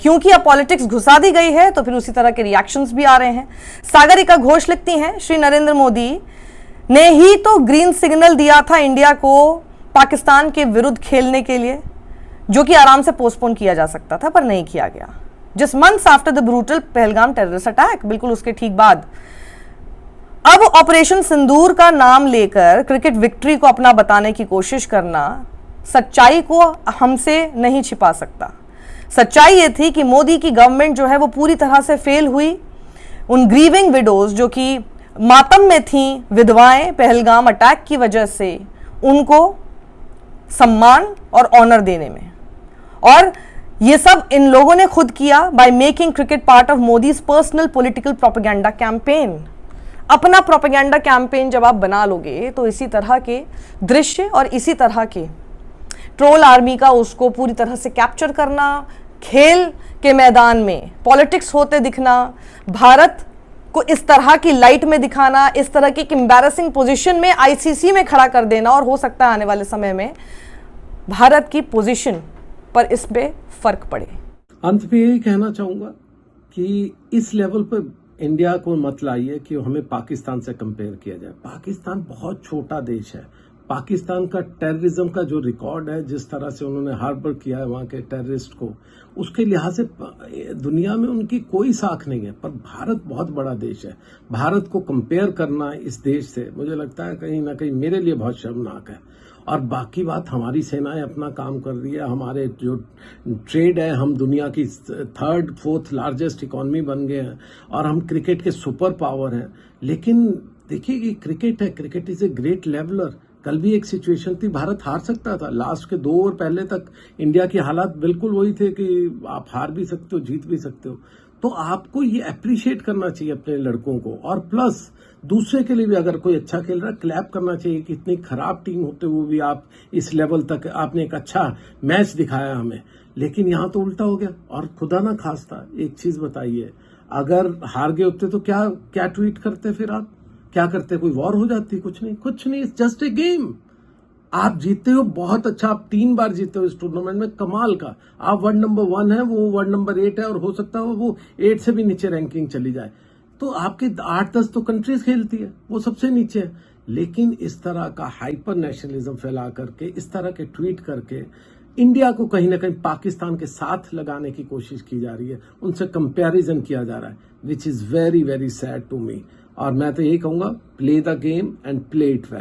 क्योंकि अब पॉलिटिक्स घुसा दी गई है तो फिर उसी तरह के रिएक्शंस भी आ रहे हैं। सागरिका घोष लिखती हैं, श्री नरेंद्र मोदी ने ही तो ग्रीन सिग्नल दिया था इंडिया को पाकिस्तान के विरुद्ध खेलने के लिए, जो कि आराम से पोस्टपोन किया जा सकता था पर नहीं किया गया। Just months after the brutal Pahalgam terrorist attack, बिल्कुल उसके ठीक बाद। अब ऑपरेशन सिंदूर का नाम लेकर क्रिकेट विक्ट्री को अपना बताने की कोशिश करना सच्चाई को हमसे नहीं छिपा सकता। सच्चाई ये थी कि मोदी की गवर्नमेंट जो है वो पूरी तरह से फेल हुई। उन ग्रीविंग विडोज जो कि मातम में थी, विधवाएं, पहलगाम अटैक की वजह से उनको सम्मान और ऑनर देने में, और ये सब इन लोगों ने खुद किया by making cricket part of Modi's personal political propaganda campaign. अपना प्रोपेगेंडा कैंपेन जब आप बना लोगे तो इसी तरह के दृश्य और इसी तरह के ट्रोल आर्मी का उसको पूरी तरह से कैप्चर करना, खेल के मैदान में पॉलिटिक्स होते दिखना, भारत को इस तरह की लाइट में दिखाना, इस तरह की एम्बैरेसिंग पोजीशन में आईसीसी में खड़ा कर देना, और हो सकता है आने वाले समय में भारत की पोजीशन पर इस पे फर्क पड़े। अंत में यही कहना चाहूंगा कि इस लेवल पर इंडिया को मत लाइए कि हमें पाकिस्तान से कंपेयर किया जाए। पाकिस्तान बहुत छोटा देश है। पाकिस्तान का टेररिज्म का जो रिकॉर्ड है, जिस तरह से उन्होंने हार्बर किया है वहां के टेररिस्ट को, उसके लिहाज से दुनिया में उनकी कोई साख नहीं है। पर भारत बहुत बड़ा देश है। भारत को कंपेयर करना इस देश से मुझे लगता है कहीं ना कहीं मेरे लिए बहुत शर्मनाक है। और बाकी बात, हमारी सेनाएं अपना काम कर रही है। हमारे जो ट्रेड है, हम दुनिया की 3rd 4th लार्जेस्ट इकोनॉमी बन गए हैं और हम क्रिकेट के सुपर पावर हैं। लेकिन देखिए कि क्रिकेट है, cricket is a great leveller. कल भी एक सिचुएशन थी, भारत हार सकता था। लास्ट के 2 ओवर पहले तक इंडिया के हालात बिल्कुल वही थे कि आप हार भी सकते हो, जीत भी सकते हो। तो आपको ये अप्रिशिएट करना चाहिए अपने लड़कों को, और प्लस दूसरे के लिए भी अगर कोई अच्छा खेल रहा है क्लैप करना चाहिए कि इतनी खराब टीम होते हुए भी आप इस लेवल तक आपने एक अच्छा मैच दिखाया हमें। लेकिन यहां तो उल्टा हो गया। और खुदा ना खास्ता एक चीज बताइए, अगर हार गए होते तो क्या क्या ट्वीट करते, फिर आप क्या करते? कोई वॉर हो जाती? कुछ नहीं, कुछ नहीं। It's just a game. आप जीते हो, बहुत अच्छा। आप 3 बार जीते हो इस टूर्नामेंट में, कमाल का। आप वर्ल्ड नंबर 1 है, वो वर्ल्ड नंबर 8 है, और हो सकता है वो 8 से भी नीचे रैंकिंग चली जाए। तो आपके 8-10 तो कंट्रीज खेलती है, वो सबसे नीचे है। लेकिन इस तरह का हाइपर नेशनलिज्म फैला करके, इस तरह के ट्वीट करके इंडिया को कहीं ना कहीं पाकिस्तान के साथ लगाने की कोशिश की जा रही है, उनसे कंपैरिजन किया जा रहा है, which is very very sad to me. और मैं तो यही कहूंगा, play the game and play it well.